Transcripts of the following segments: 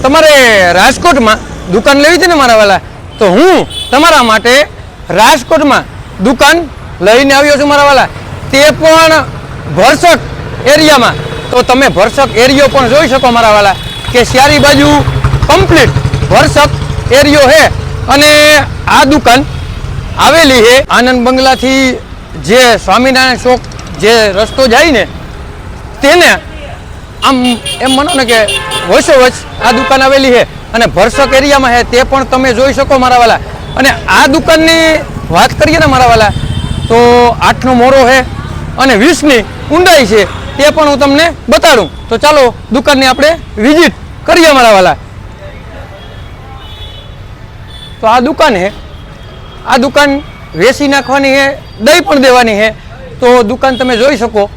તમારે રાજકોટમાં દુકાન લેવી છે ને મારા વાલા, તો હું તમારા માટે રાજકોટમાં દુકાન લઈને આવ્યો છું મારા વાલા, તે પણ ભરસક એરિયામાં. તો તમે ભરસક એરિયો પણ જોઈ શકો મારા વાલા કે ચારી બાજુ કમ્પ્લીટ ભરસક એરિયો છે. અને આ દુકાન આવેલી છે આનંદ બંગલાથી જે સ્વામિનારાયણ ચોક જે રસ્તો જાય ને તેને આમ એમ માનો ને કે વચ્ચોવચ્ચ આ દુકાન આવેલી છે અને ભરસક એરિયામાં છે, તે પણ તમે જોઈ શકો મારા વાલા. અને આ દુકાનની વાત કરીએ ને મારા વાલા તો 8નો મોરો છે અને 20ની ઊંડાઈ છે, તે પણ હું તમને બતાડું. તો ચાલો દુકાનની આપણે વિઝિટ કરીએ મારા વાલા. તો આ દુકાન છે, આ દુકાન વેચી નાખવાની છે, દઈ પણ દેવાની છે. તો દુકાન તમે જોઈ શકો,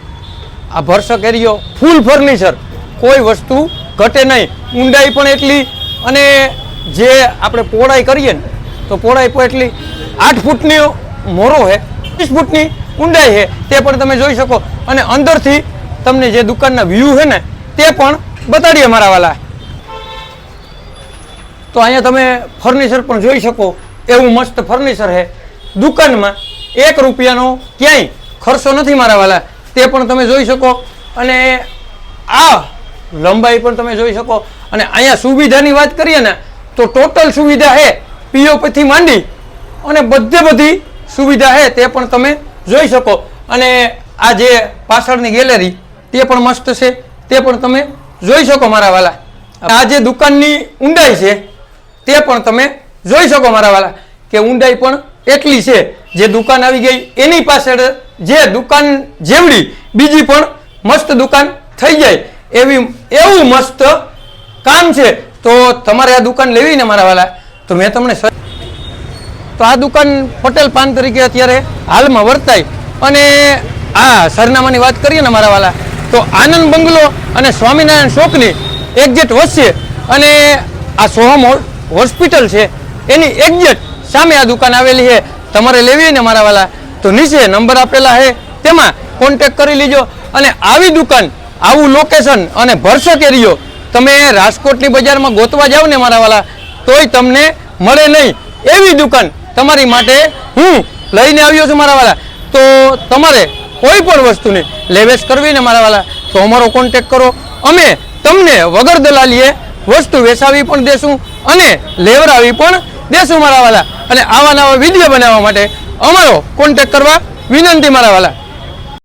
આ ભરસક એરિયો ફૂલ ફર્નિચર, કોઈ વસ્તુ ઘટે નહીં. ઊંડાઈ પણ એટલી અને જે આપણે પહોળાઈ કરીએ ને તો પહોળાઈ પણ એટલી. 8 ફૂટની મોરો છે, 30 ફૂટની ઊંડાઈ છે, તે પણ તમે જોઈ શકો. અને અંદરથી તમને જે દુકાનના વ્યૂ છે ને તે પણ બતાડીએ મારા વાલા. તો અહીંયા તમે ફર્નિચર પણ જોઈ શકો, એવું મસ્ત ફર્નિચર છે. દુકાનમાં 1 રૂપિયાનો ક્યાંય ખર્ચો નથી મારા વાલા, તે પણ તમે જોઈ શકો. અને આ લંબાઈ પણ તમે જોઈ શકો. અને અહીંયા સુવિધાની વાત કરીએ ને તો ટોટલ સુવિધા છે, પીઓપીથી માંડી અને બધી સુવિધા છે, તે પણ તમે જોઈ શકો. અને આ જે પાછળની ગેલેરી તે પણ મસ્ત છે, તે પણ તમે જોઈ શકો મારા વાલા. આ જે દુકાનની ઊંડાઈ છે તે પણ તમે જોઈ શકો મારા વાલા કે ઊંડાઈ પણ એટલી છે. જે દુકાન આવી ગઈ એની પાછળ જે દુકાન જેવડી બીજી પણ મસ્ત દુકાન થઈ જાય એવું મસ્ત કામ છે. તો તમારે આ દુકાન લેવી ને મારા વાલા તો મેં તમને તો આ દુકાન પટેલ પાન તરીકે અત્યારે હાલમાં વર્તાય. અને આ સરનામાની વાત કરીએ ને મારા વાલા તો આનંદ બંગલો અને સ્વામિનારાયણ ચોકની એક્ઝેક્ટ વચ્ચે અને આ સોહમ હોસ્પિટલ છે એની એક્ઝેક્ટ સામે આ દુકાન આવેલી છે. તમારે લેવી ને મારા વાલા તો નીચે નંબર આપેલા છે, તેમાં કોન્ટેક કરી લીજો. અને આવી દુકાન, આવું લોકેશન અને ભરસક એરિયો તમે રાજકોટની બજારમાં ગોતવા જાવ ને મારા વાલા તોય તમને મળે નહીં. એવી દુકાન તમારી માટે હું લઈને આવ્યો છું મારા વાલા. તો તમારે કોઈ પણ વસ્તુની લેવેચ કરવી ને મારા વાલા તો અમારો કોન્ટેક કરો. અમે તમને વગર દલાલીએ વસ્તુ વેચાવી પણ દેશું અને લેવડાવી પણ દેશું મારા વાલા. અને આવા નવા વિડીયો બનાવવા માટે અમારો કોન્ટેક કરવા વિનંતી મારા વાલા.